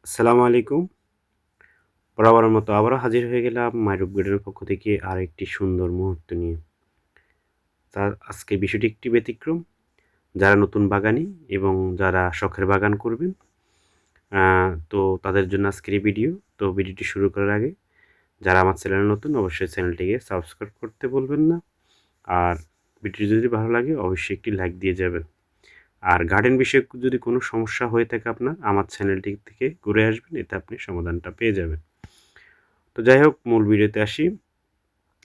আসসালামু আলাইকুম। বরাবরের মতো আবারও হাজির হয়ে গেলাম মাইরুপ গার্ডেনের পক্ষ থেকে আরেকটি সুন্দর মুহূর্ত নিয়ে। আজকের বিষয়টি একটি ব্যতিক্রম। যারা নতুন বাগানী এবং যারা শখের বাগান করবেন, আ তো তাদের জন্য আজকের এই ভিডিও। তো ভিডিওটি শুরু করার আগে যারা আমার চ্যানেলে নতুন অবশ্যই চ্যানেলটিকে সাবস্ক্রাইব করতে ভুলবেন না। আর ভিডিওটি যদি ভালো লাগে অবশ্যই একটি লাইক দিয়ে যাবেন। আর গার্ডেন বিষয়ক যদি কোনো সমস্যা হয়ে থাকে আপনার, আমার চ্যানেলটি থেকে ঘুরে আসবেন, এতে আপনি সমাধানটা পেয়ে যাবেন। তো যাই হোক, মূল ভিডিওতে আসি।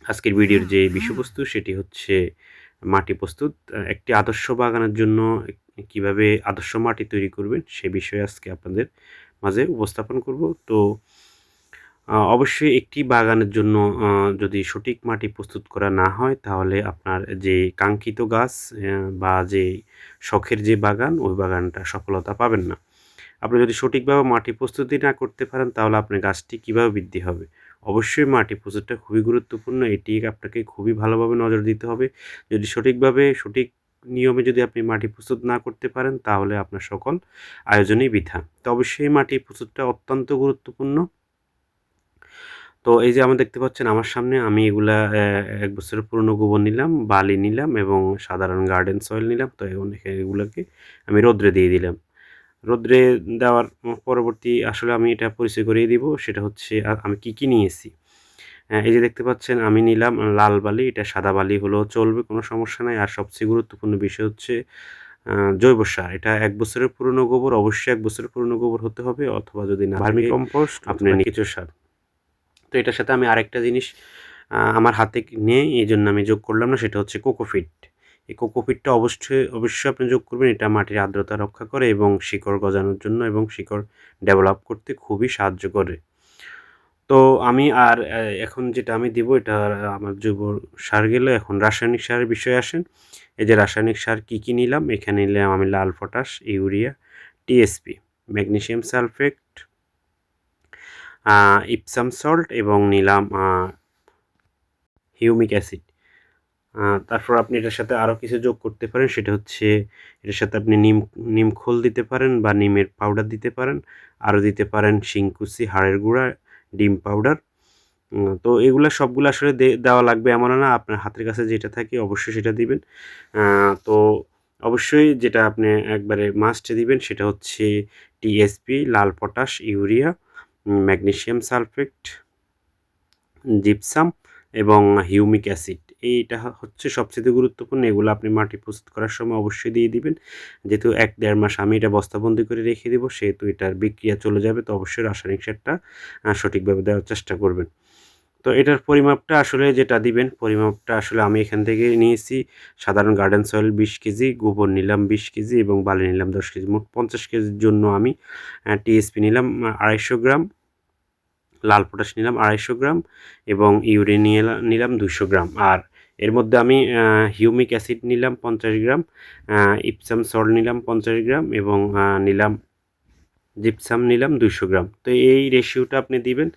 আজকের ভিডিওর যে বিষয়বস্তু সেটি হচ্ছে মাটি প্রস্তুত। একটি আদর্শ বাগানের জন্য কিভাবে আদর্শ মাটি তৈরি করবেন সে বিষয়ে আজকে আপনাদের মাঝে উপস্থাপন করব। তো অবশ্যই একটি বাগানের জন্য যদি সঠিক মাটি প্রস্তুত করা না হয় তাহলে আপনার যে কাঙ্ক্ষিত গাছ বা যে শখের যে বাগান ওই বাগানটা সফলতা পাবেন না। আপনি যদি সঠিকভাবে মাটি প্রস্তুতি না করতে পারেন তাহলে আপনার গাছটি কীভাবে বৃদ্ধি হবে? অবশ্যই মাটি প্রস্তুতটা খুবই গুরুত্বপূর্ণ। এটি আপনাকে খুবই ভালোভাবে নজর দিতে হবে। যদি সঠিকভাবে সঠিক নিয়মে যদি আপনি মাটি প্রস্তুত না করতে পারেন তাহলে আপনার সকল আয়োজনই বৃথা। তো অবশ্যই মাটি প্রস্তুতটা অত্যন্ত গুরুত্বপূর্ণ। তো এই যে দেখতে পাচ্ছেন আমার সামনে আমি এগুলা ১ বছরের পুরনো গোবর নিলাম, বালি নিলাম এবং সাধারণ গার্ডেন সয়েল নিলাম। তো এখন এগুলাকে আমি রৌদ্রে দিয়ে দিলাম। রৌদ্রে দেওয়ার পরবর্তী আসলে আমি এটা পরিচয় করিয়ে দিব। সেটা হচ্ছে আমি কি, কি নিয়েছি। এই যে দেখতে পাচ্ছেন আমি নিলাম লাল বালি, এটা সাদা বালি হলেও চলবে, কোনো সমস্যা নাই। আর সবচেয়ে গুরুত্বপূর্ণ বিষয় হচ্ছে জৈব সার। এটা ১ বছরের পুরনো গোবর, অবশ্যই ১ বছরের পুরনো গোবর হতে হবে, অথবা যদি না ভার্মি কম্পোস্ট আপনি কেঁচো সার। তো এটার সাথে আমি আরেকটা জিনিস আমার হাতে নেই, এইজন্য আমি যোগ করলাম না, সেটা হচ্ছে কোকোপিট। এই কোকোপিটটা অবশ্যই আপনি যোগ করবেন। এটা মাটির আর্দ্রতা রক্ষা করে এবং শিকড় গজানোর জন্য এবং শিকড় ডেভেলপ করতে খুবই সাহায্য করে। তো আমি আর এখন যেটা আমি দিব এটা আমার জৈব সার গেল। এখন রাসায়নিক সারের বিষয়ে আসেন। এই যে রাসায়নিক সার কি, কি নিলাম? এখানে নিলাম আমি লাল potash, urea, TSP, magnesium sulphate, Epsom salt এবং নিলাম হিউমিক অ্যাসিড। তারপর আপনি এটার সাথে আরও কিছু যোগ করতে পারেন, সেটা হচ্ছে এটার সাথে আপনি নিম খোল দিতে পারেন বা নিমের পাউডার দিতে পারেন। আরও দিতে পারেন শিংকুচি, হাড়ের গুঁড়া, ডিম পাউডার। তো এগুলা সবগুলো আসলে দেওয়া লাগবে এমনও না, আপনার হাতের কাছে যেটা থাকে অবশ্যই সেটা দিবেন। তো অবশ্যই যেটা আপনি একবারে মাস্ট দিবেন সেটা হচ্ছে টিএসপি, লাল potash, urea, magnesium sulphate, gypsum এবং হিউমিক অ্যাসিড। এইটা হচ্ছে সবচেয়ে গুরুত্বপূর্ণ। এগুলো আপনি মাটি প্রস্তুত করার সময় অবশ্যই দিয়ে দিবেন। যেহেতু ১-১.৫ মাস আমি এটা বস্তাবন্দি করে রেখে দিব, সেহেতু এটার বিক্রিয়া চলে যাবে। তো অবশ্যই রাসায়নিক সারটা সঠিকভাবে দেওয়ার চেষ্টা করবেন। তো এটার পরিমাপটা আসলে যেটা দিবেন, পরিমাপটা আসলে আমি এখান থেকে নিয়েছি। সাধারণ গার্ডেন সয়েল ২০ কেজি, গোবর নিলাম ২০ কেজি এবং বালি নিলাম ১০ কেজি। মোট ৫০ কেজির জন্য আমি টিএসপি নিলাম ২৫০ গ্রাম, লাল পটাশ নিলাম ২৫০ গ্রাম এবং ইউরিয়া নিলাম ২০০ গ্রাম। আর এর মধ্যে আমি হিউমিক অ্যাসিড নিলাম ৫০ গ্রাম, ইপসাম সল্ট নিলাম ৫০ গ্রাম এবং নিলাম জিপসাম নিলাম ২০০ গ্রাম। তো এই রেশিওটা আপনি দিবেন।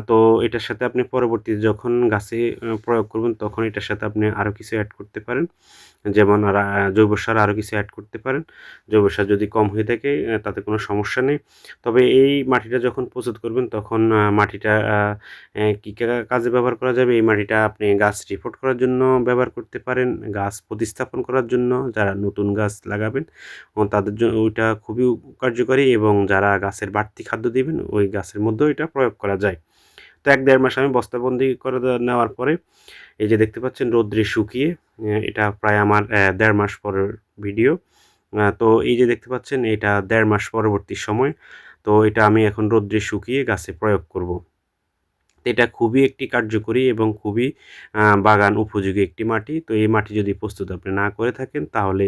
তো এটার সাথে আপনি পরবর্তীতে যখন গাছে প্রয়োগ করবেন তখন এটার সাথে আপনি আরও কিছু অ্যাড করতে পারেন। যেমন জৈব সার আরও কিছু অ্যাড করতে পারেন। জৈব সার যদি কম হয়ে থাকে তাতে কোনো সমস্যা নেই। তবে এই মাটিটা যখন প্রস্তুত করবেন তখন মাটিটা কী কাজে ব্যবহার করা যাবে? এই মাটিটা আপনি গাছ রিপোর্ট করার জন্য ব্যবহার করতে পারেন, গাছ প্রতিস্থাপন করার জন্য যারা নতুন গাছ লাগাবেন তাদের জন্য ওইটা খুবই কার্যকরী এবং যারা গাছের বাড়তি খাদ্য দিবেন ওই গাছের মধ্যেও এটা প্রয়োগ করা যায়। তো ১-১.৫ মাস আমি বস্তাবন্দি করে নেওয়ার পরে এই যে দেখতে পাচ্ছেন রৌদ্রে শুকিয়ে, এটা প্রায় আমার ১.৫ মাস পরের ভিডিও। তো এই যে দেখতে পাচ্ছেন এটা ১.৫ মাস পরবর্তী সময়। তো এটা আমি এখন রৌদ্রে শুকিয়ে গাছে প্রয়োগ করব। এটা খুবই একটি কার্যকরী এবং খুবই বাগান উপযোগী একটি মাটি। তো এই মাটি যদি প্রস্তুত আপনি না করে থাকেন তাহলে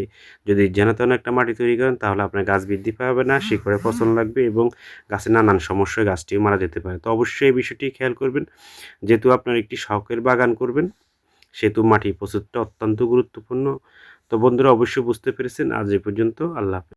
যদি যেন তেন একটা মাটি তৈরি করেন তাহলে আপনার গাছ বৃদ্ধি পাবে না, শিকড়ে পচন লাগবে এবং গাছের নানান সমস্যায় গাছটিও মারা যেতে পারে। তো অবশ্যই এই বিষয়টি খেয়াল করবেন। যেহেতু আপনার একটি শখের বাগান করবেন সেহেতু মাটি প্রস্তুতটা অত্যন্ত গুরুত্বপূর্ণ। তো বন্ধুরা অবশ্যই বুঝতে পেরেছেন। আজ এ পর্যন্ত। আল্লাহ হাফেজ।